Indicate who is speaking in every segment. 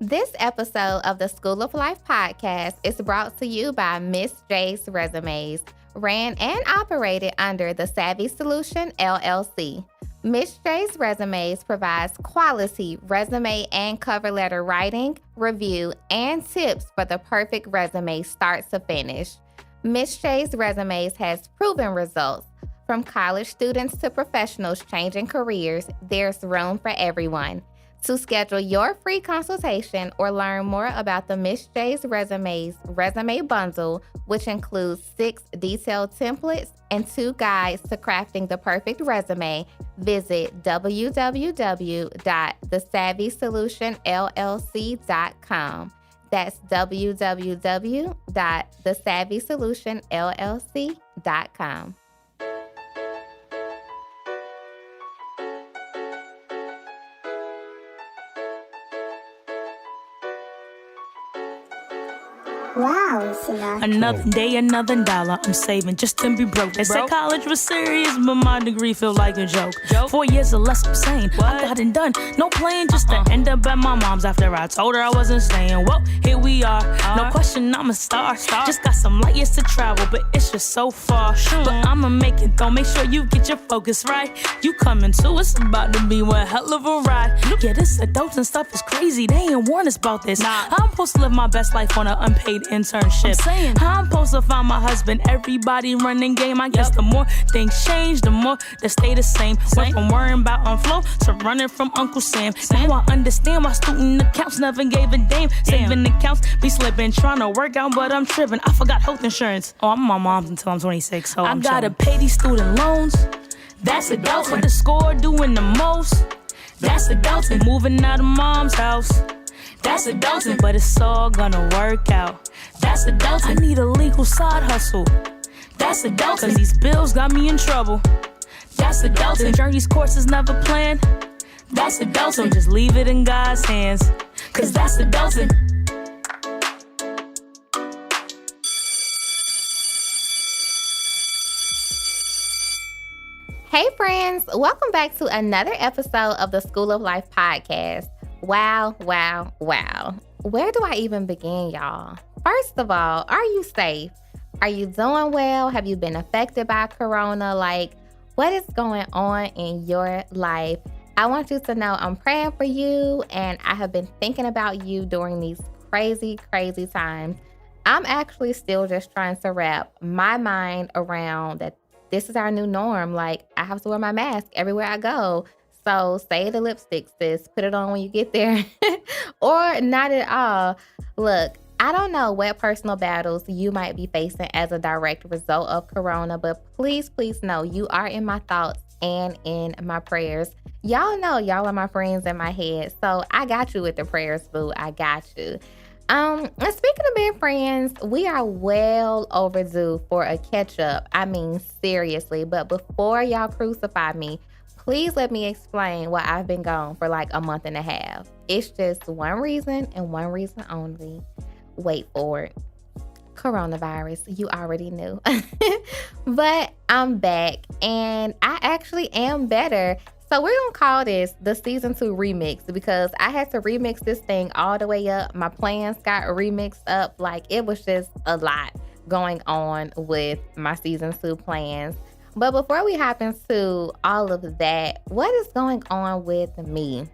Speaker 1: This episode of the School of Life podcast is brought to you by Miss Jaye's Resumes, ran and operated under the Savvy Solution, LLC. Miss Jaye's Resumes provides quality resume and cover letter writing, review, and tips for the perfect resume start to finish. Miss Jaye's Resumes has proven results. From college students to professionals changing careers, there's room for everyone. To schedule your free consultation or learn more about the Miss Jaye's Resumes Resume Bundle, which includes 6 detailed templates and 2 guides to crafting the perfect resume, visit www.thesavvysolutionllc.com. That's www.thesavvysolutionllc.com.
Speaker 2: Wow, Sinatra.
Speaker 3: Another day, another dollar. I'm saving just to be broke. They said college was serious, but my degree feel like a joke. 4 years or less, I'm saying I got it done. No playing, just to end up at my mom's after I told her I wasn't staying. Well, here we are. No question, I'm a star. Just got some light years to travel, but it's just so far. But I'ma make it though. Make sure you get your focus right. You coming too? It's about to be one hell of a ride. Yeah, this adults and stuff is crazy. They ain't warn us about this. I'm supposed to live my best life on an unpaid internship. I'm supposed to find my husband. Everybody running game. I guess the more things change, the more they stay the same. Went from worrying about on flow to running from Uncle Sam. Now I understand why student accounts never gave a damn. Saving accounts be slipping, trying to work out, but I'm tripping. I forgot health insurance. Oh, I'm my mom's until I'm 26, so I gotta pay these student loans. That's adults with the score doing the most. That's adulting. Moving out of mom's house. That's adulting, but it's all gonna work out. That's adulting. I need a legal side hustle. That's adulting, cause these bills got me in trouble. That's adulting. Journey's course is never planned. That's adulting. So just leave it in God's hands, cause that's adulting.
Speaker 1: Hey friends, welcome back to another episode of the School of Life podcast. Wow. Where do I even begin, y'all? First of all, are you safe? Are you doing well? Have you been affected by Corona? Like, what is going on in your life? I want you to know I'm praying for you, and I have been thinking about you during these crazy times. I'm actually still just trying to wrap my mind around that this is our new norm. Like, I have to wear my mask everywhere I go. So save the lipstick, sis. Put it on when you get there or not at all. Look, I don't know what personal battles you might be facing as a direct result of Corona, but please know you are in my thoughts and in my prayers. Y'all know y'all are my friends in my head. So I got you with the prayers, boo. I got you. And speaking of being friends, we are well overdue for a catch up. I mean, seriously. But before y'all crucify me, please let me explain why I've been gone for like a month and a half. It's just one reason and one reason only. Wait for it. Coronavirus. You already knew. But I'm back and I actually am better. So we're going to call this the season 2 remix because I had to remix this thing all the way up. My plans got remixed up. Like, it was just a lot going on with my season 2 plans. But before we hop into all of that, what is going on with me?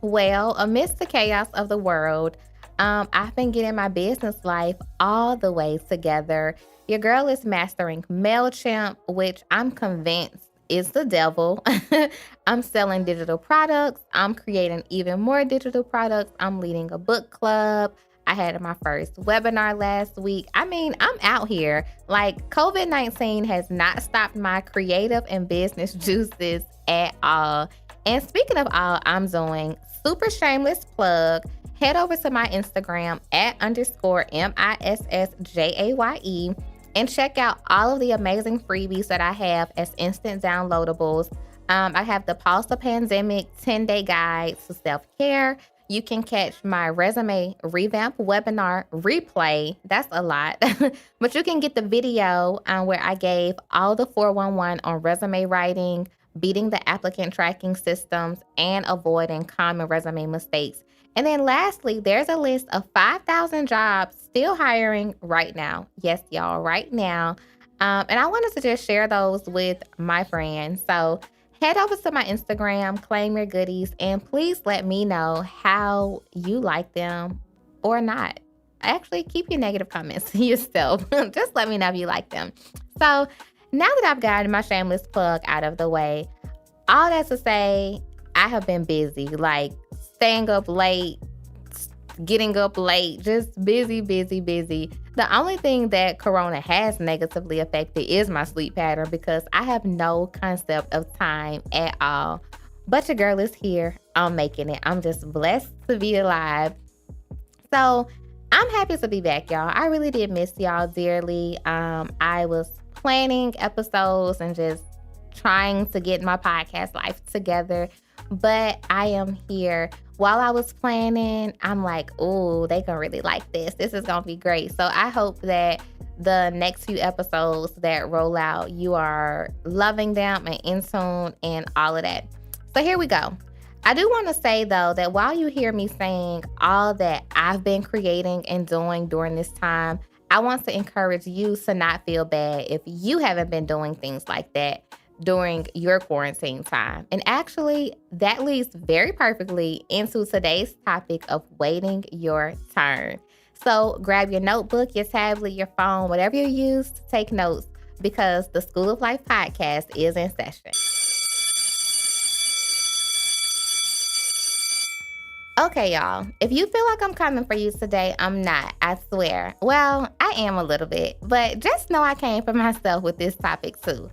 Speaker 1: Well, amidst the chaos of the world, I've been getting my business life all the way together. Your girl is mastering MailChimp, which I'm convinced is the devil. I'm selling digital products. I'm creating even more digital products. I'm leading a book club. I had my first webinar last week. I mean, I'm out here. Like, COVID-19 has not stopped my creative and business juices at all. And speaking of all I'm doing, super shameless plug, head over to my Instagram @_MISSJAYE and check out all of the amazing freebies that I have as instant downloadables. I have the Pause the Pandemic 10-day guide to self-care. You can catch my resume revamp webinar replay. That's a lot. But you can get the video where I gave all the 411 on resume writing, beating the applicant tracking systems, and avoiding common resume mistakes. And then lastly, there's a list of 5,000 jobs still hiring right now. Yes, y'all, right now. And I wanted to just share those with my friends. So head over to my Instagram, claim your goodies, and please let me know how you like them or not. Actually, keep your negative comments to yourself. Just let me know if you like them. So now that I've gotten my shameless plug out of the way, all that to say, I have been busy, like staying up late, getting up late, just busy. The only thing that Corona has negatively affected is my sleep pattern because I have no concept of time at all. But your girl is here. I'm making it. I'm just blessed to be alive. So I'm happy to be back, y'all. I really did miss y'all dearly. I was planning episodes and just trying to get my podcast life together, but I am here. While I was planning, I'm like, oh, they gonna really like this. This is gonna be great. So I hope that the next few episodes that roll out, you are loving them and in tune and all of that. So here we go. I do want to say, though, that while you hear me saying all that I've been creating and doing during this time, I want to encourage you to not feel bad if you haven't been doing things like that during your quarantine time. And actually, that leads very perfectly into today's topic of waiting your turn. So grab your notebook, your tablet, your phone, whatever you use to take notes, because the School of Life podcast is in session. Okay, y'all, if you feel like I'm coming for you today, I'm not, I swear. Well, I am a little bit, but just know I came for myself with this topic too.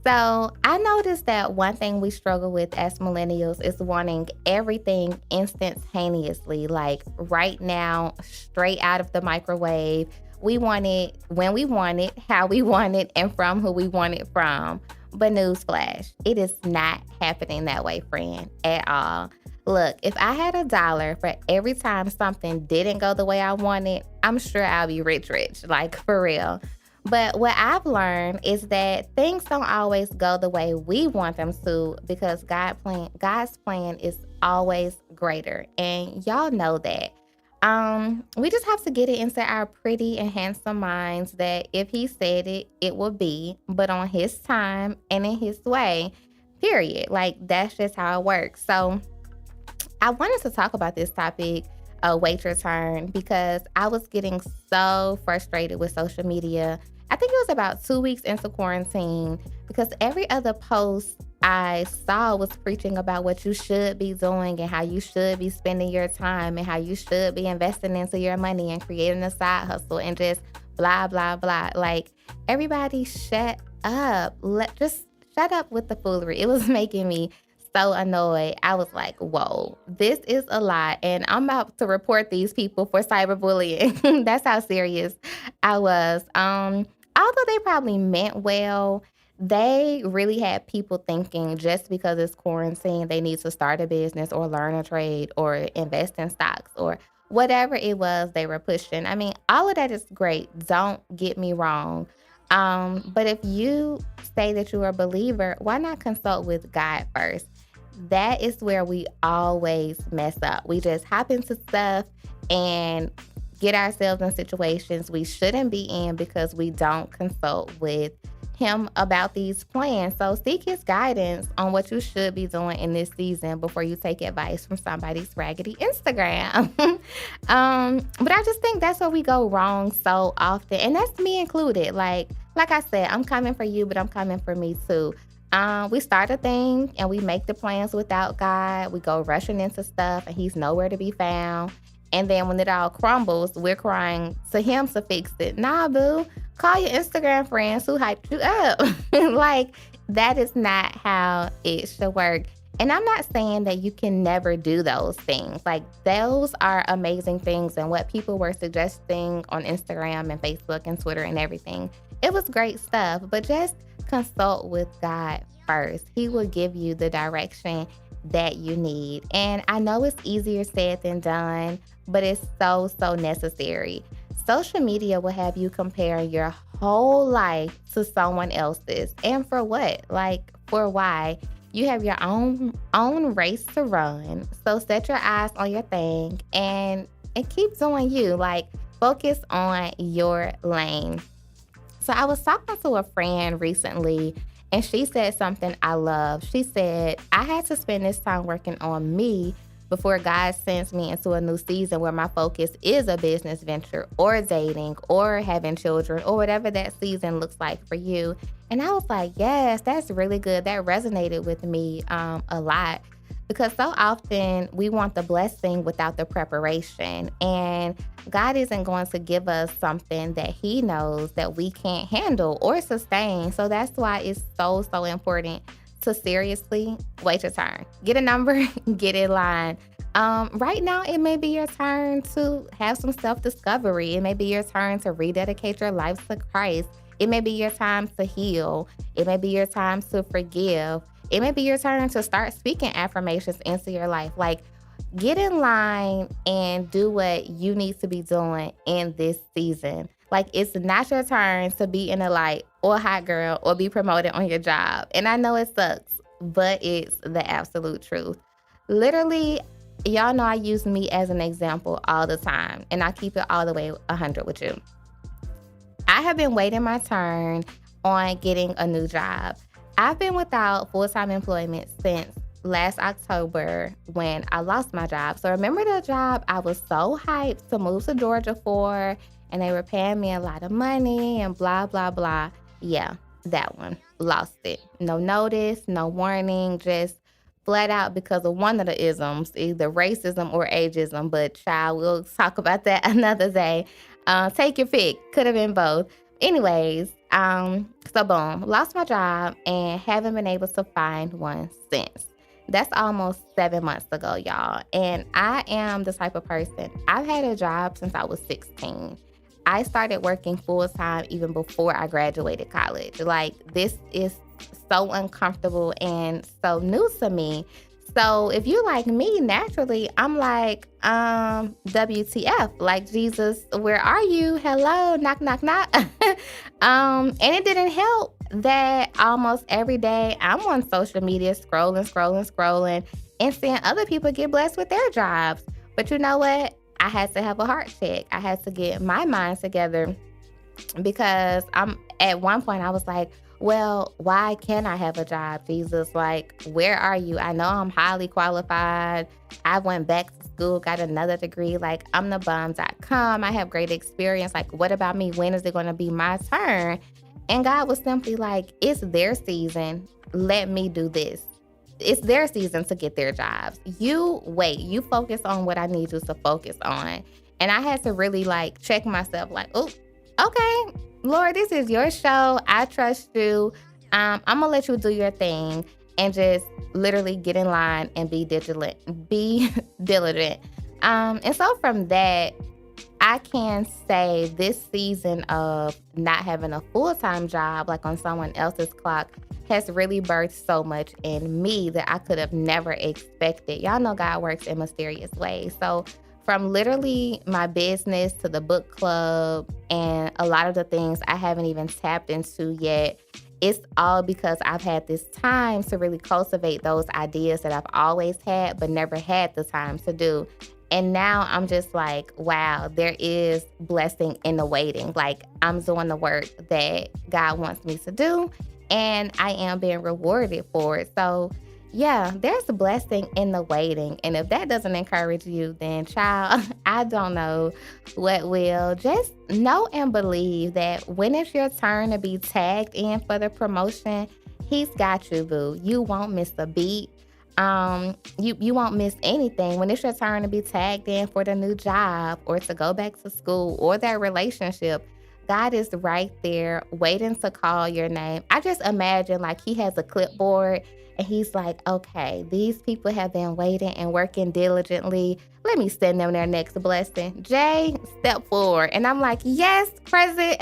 Speaker 1: So I noticed that one thing we struggle with as millennials is wanting everything instantaneously, like right now, straight out of the microwave. We want it when we want it, how we want it, and from who we want it from. But newsflash, it is not happening that way, friend, at all. Look, if I had $1 for every time something didn't go the way I wanted, I'm sure I'll be rich, like for real. But what I've learned is that things don't always go the way we want them to because God's plan is always greater. And y'all know that. We just have to get it into our pretty and handsome minds that if he said it, it will be, but on his time and in his way, period. Like that's just how it works. So I wanted to talk about this topic, wait your turn, because I was getting so frustrated with social media. I think it was about 2 weeks into quarantine because every other post I saw was preaching about what you should be doing and how you should be spending your time and how you should be investing into your money and creating a side hustle and just blah, blah, blah. Like, everybody shut up. Just shut up with the foolery. It was making me so annoyed. I was like, whoa, this is a lot. And I'm about to report these people for cyberbullying. That's how serious I was. Although they probably meant well, they really had people thinking just because it's quarantine, they need to start a business or learn a trade or invest in stocks or whatever it was they were pushing. I mean, all of that is great. Don't get me wrong. But if you say that you're a believer, why not consult with God first? That is where we always mess up. We just hop into stuff and get ourselves in situations we shouldn't be in because we don't consult with him about these plans. So seek his guidance on what you should be doing in this season before you take advice from somebody's raggedy Instagram. But I just think that's where we go wrong so often. And that's me included. Like I said, I'm coming for you, but I'm coming for me too. We start a thing and we make the plans without God. We go rushing into stuff and he's nowhere to be found. And then when it all crumbles, we're crying to him to fix it. Nah, boo. Call your Instagram friends who hyped you up. Like, that is not how it should work. And I'm not saying that you can never do those things. Like, those are amazing things. And what people were suggesting on Instagram and Facebook and Twitter and everything, it was great stuff. But just consult with God first. He will give you the direction that you need. And I know it's easier said than done, but it's so necessary. Social media will have you compare your whole life to someone else's. And for what? Like, for why? You have your own race to run. So set your eyes on your thing and keep doing you. Like, focus on your lane. So I was talking to a friend recently, and she said something I love. She said, I had to spend this time working on me before God sends me into a new season where my focus is a business venture or dating or having children or whatever that season looks like for you. And I was like, yes, that's really good. That resonated with me a lot. Because so often we want the blessing without the preparation. And God isn't going to give us something that He knows that we can't handle or sustain. So that's why it's so important to seriously wait your turn. Get a number, get in line. Right now, it may be your turn to have some self-discovery. It may be your turn to rededicate your life to Christ. It may be your time to heal. It may be your time to forgive. It may be your turn to start speaking affirmations into your life. Like, get in line and do what you need to be doing in this season. Like, it's not your turn to be in the light or hot girl or be promoted on your job. And I know it sucks, but it's the absolute truth. Literally, y'all know I use me as an example all the time, and I keep it all the way 100 with you. I have been waiting my turn on getting a new job. I've been without full-time employment since last October when I lost my job. So remember the job I was so hyped to move to Georgia for, and they were paying me a lot of money and blah, blah, blah. Yeah, that one. Lost it. No notice, no warning, just flat out because of one of the isms, either racism or ageism. But child, we'll talk about that another day. Take your pick. Could have been both. Anyways, so boom, lost my job and haven't been able to find one since. That's almost 7 months ago, y'all. And I am the type of person, I've had a job since I was 16. I started working full-time even before I graduated college. Like, this is so uncomfortable and so new to me. So if you like me, naturally, I'm like, WTF, like, Jesus, where are you? Hello, knock, knock, knock. And it didn't help that almost every day I'm on social media scrolling, and seeing other people get blessed with their jobs. But you know what? I had to have a heart check. I had to get my mind together because at one point I was like, well, why can't I have a job, Jesus? Like, where are you? I know I'm highly qualified. I went back to school, got another degree. Like, I'm the bomb.com. I have great experience. Like, what about me? When is it going to be my turn? And God was simply like, it's their season. Let me do this. It's their season to get their jobs. You wait. You focus on what I need you to focus on. And I had to really, like, check myself, like, oh, okay, Lord, this is your show. I trust you. I'm going to let you do your thing and just literally get in line and be diligent. And so from that, I can say this season of not having a full-time job, like on someone else's clock, has really birthed so much in me that I could have never expected. Y'all know God works in mysterious ways. So from literally my business to the book club and a lot of the things I haven't even tapped into yet, it's all because I've had this time to really cultivate those ideas that I've always had but never had the time to do. And now I'm just like, wow, there is blessing in the waiting. Like, I'm doing the work that God wants me to do, and I am being rewarded for it. So yeah, there's a blessing in the waiting. And if that doesn't encourage you, then child, I don't know what will. Just know and believe that when it's your turn to be tagged in for the promotion, He's got you, boo. You won't miss a beat. You won't miss anything. When it's your turn to be tagged in for the new job or to go back to school or that relationship, God is right there waiting to call your name. I just imagine like He has a clipboard and He's like, okay, these people have been waiting and working diligently. Let me send them their next blessing. Jaye, step forward. And I'm like, yes, present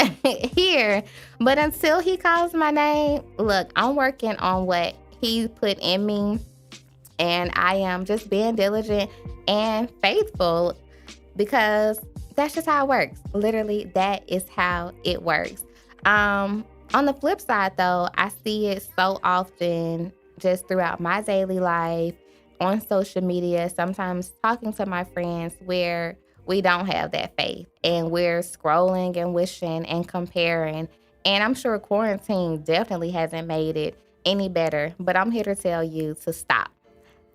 Speaker 1: here. But until He calls my name, look, I'm working on what He put in me. And I am just being diligent and faithful because that's just how it works. Literally, that is how it works. On the flip side, though, I see it so often just throughout my daily life, on social media, sometimes talking to my friends where we don't have that faith and we're scrolling and wishing and comparing. And I'm sure quarantine definitely hasn't made it any better, but I'm here to tell you to stop.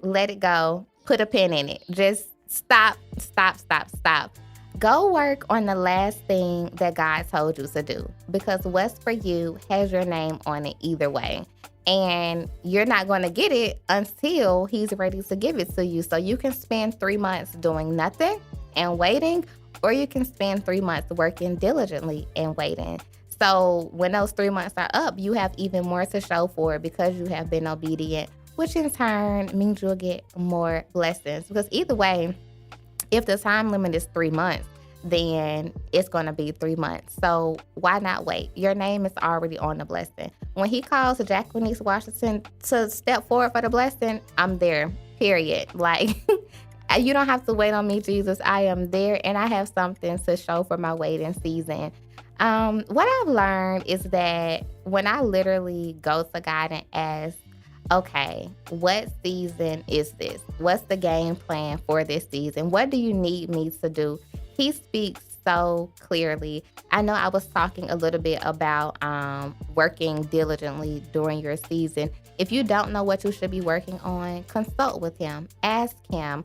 Speaker 1: Let it go. Put a pin in it. Just stop, stop, stop, stop. Go work on the last thing that God told you to do, because what's for you has your name on it either way. And you're not going to get it until he's ready to give it to you. So you can spend 3 months doing nothing and waiting, or you can spend 3 months working diligently and waiting. So when those 3 months are up, you have even more to show for it because you have been obedient, which in turn means you'll get more blessings. Because either way, if the time limit is 3 months, then it's going to be 3 months. So why not wait? Your name is already on the blessing. When he calls Jacqueline Washington to step forward for the blessing, I'm there, period. Like, you don't have to wait on me, Jesus. I am there, and I have something to show for my waiting season. What I've learned is that when I literally go to God and ask, okay, what season is this? What's the game plan for this season? What do you need me to do? He speaks so clearly. I know I was talking a little bit about working diligently during your season. If you don't know what you should be working on, consult with him. Ask him.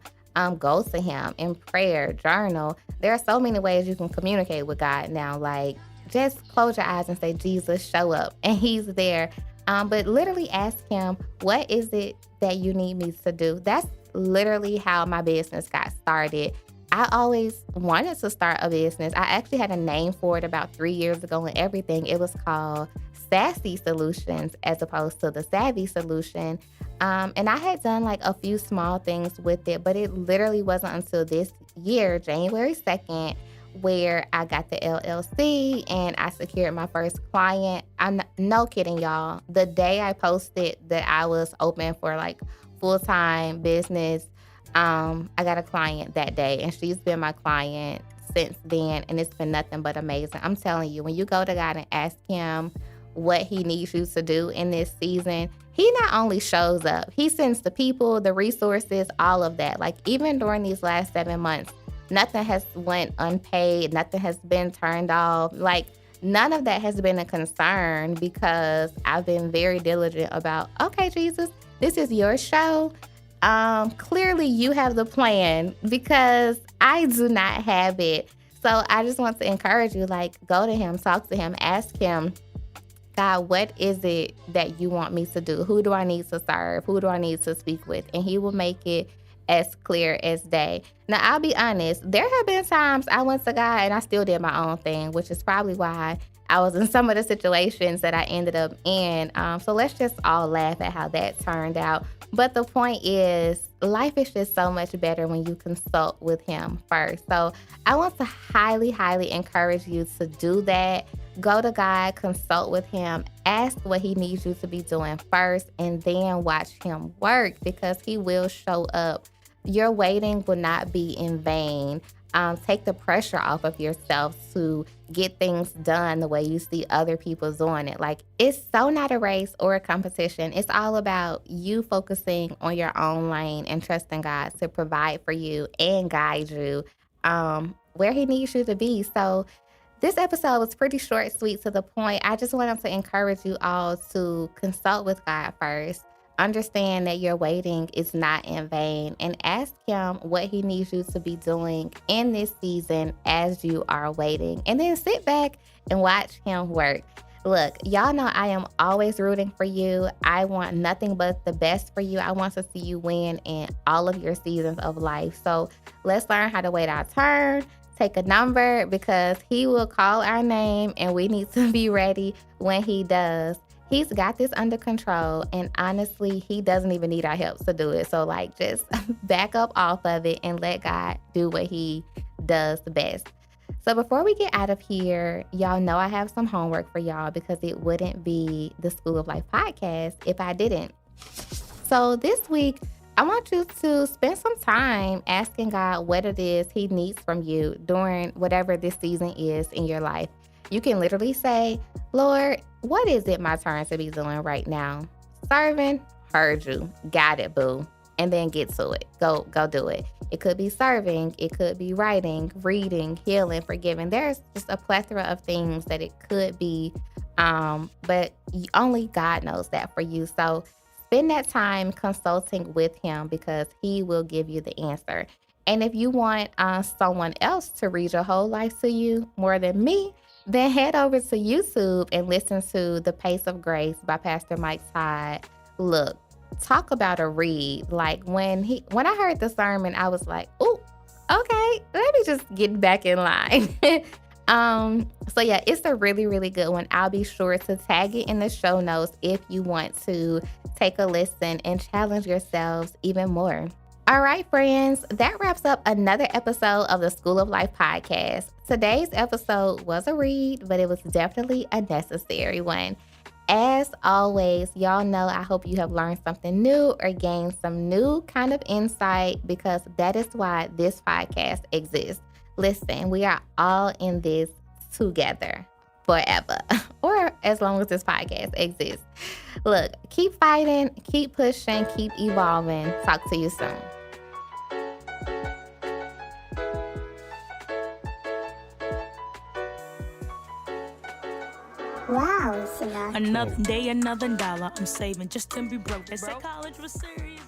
Speaker 1: Go to him in prayer, journal. There are so many ways you can communicate with God now. Like, just close your eyes and say, Jesus, show up. And he's there. But literally ask him, what is it that you need me to do? That's literally how my business got started. I always wanted to start a business. I actually had a name for it about 3 years ago and everything. It was called Sassy Solutions as opposed to the Savvy Solution. And I had done like a few small things with it, but it literally wasn't until this year, January 2nd, where I got the LLC and I secured my first client. I'm no kidding, y'all. The day I posted that I was open for like full-time business, I got a client that day, and she's been my client since then, and it's been nothing but amazing. I'm telling you, when you go to God and ask him what he needs you to do in this season, he not only shows up, he sends the people, the resources, all of that. Like, even during these last 7 months, nothing has went unpaid, nothing has been turned off. Like, none of that has been a concern because I've been very diligent about, okay, Jesus, this is your show. Clearly you have the plan because I do not have it. So I just want to encourage you, like, go to him, talk to him, ask him, God, what is it that you want me to do? Who do I need to serve? Who do I need to speak with? And he will make it as clear as day. Now, I'll be honest, there have been times I went to God and I still did my own thing, which is probably why I was in some of the situations that I ended up in. So let's just all laugh at how that turned out. But the point is, life is just so much better when you consult with him first. So I want to highly, highly encourage you to do that. Go to God, consult with him, ask what he needs you to be doing first, and then watch him work, because he will show up. Your waiting will not be in vain. Take the pressure off of yourself to get things done the way you see other people doing it. Like, it's so not a race or a competition. It's all about you focusing on your own lane and trusting God to provide for you and guide you where he needs you to be. So this episode was pretty short, sweet, to the point. I just wanted to encourage you all to consult with God first. Understand that your waiting is not in vain, and ask him what he needs you to be doing in this season as you are waiting. And then sit back and watch him work. Look, y'all know I am always rooting for you. I want nothing but the best for you. I want to see you win in all of your seasons of life. So let's learn how to wait our turn. Take a number, because he will call our name and we need to be ready when he does. He's got this under control, and honestly, he doesn't even need our help to do it. So, like, just back up off of it and let God do what he does best. So before we get out of here, y'all know I have some homework for y'all, because it wouldn't be the School of Life podcast if I didn't. So this week, I want you to spend some time asking God what it is he needs from you during whatever this season is in your life. You can literally say, Lord, what is it my turn to be doing right now? Serving, Heard you. Got it, boo. And then get to it. Go do it. It could be serving. It could be writing, reading, healing, forgiving. There's just a plethora of things that it could be. But only God knows that for you. So spend that time consulting with him because he will give you the answer. And if you want someone else to read your whole life to you more than me, then head over to YouTube and listen to The Pace of Grace by Pastor Mike Todd. Look, talk about a read. Like when I heard the sermon, I was like, "Ooh, okay, let me just get back in line." So yeah, it's a really, really good one. I'll be sure to tag it in the show notes if you want to take a listen and challenge yourselves even more. All right, friends, that wraps up another episode of the School of Life podcast. Today's episode was a read, but it was definitely a necessary one. As always, y'all know I hope you have learned something new or gained some new kind of insight because that is why this podcast exists. Listen, we are all in this together forever or as long as this podcast exists. Look, keep fighting, keep pushing, keep evolving. Talk to you soon.
Speaker 2: Wow, Sinatra.
Speaker 3: Another day, another dollar. I'm saving just to be broke. They said college was serious.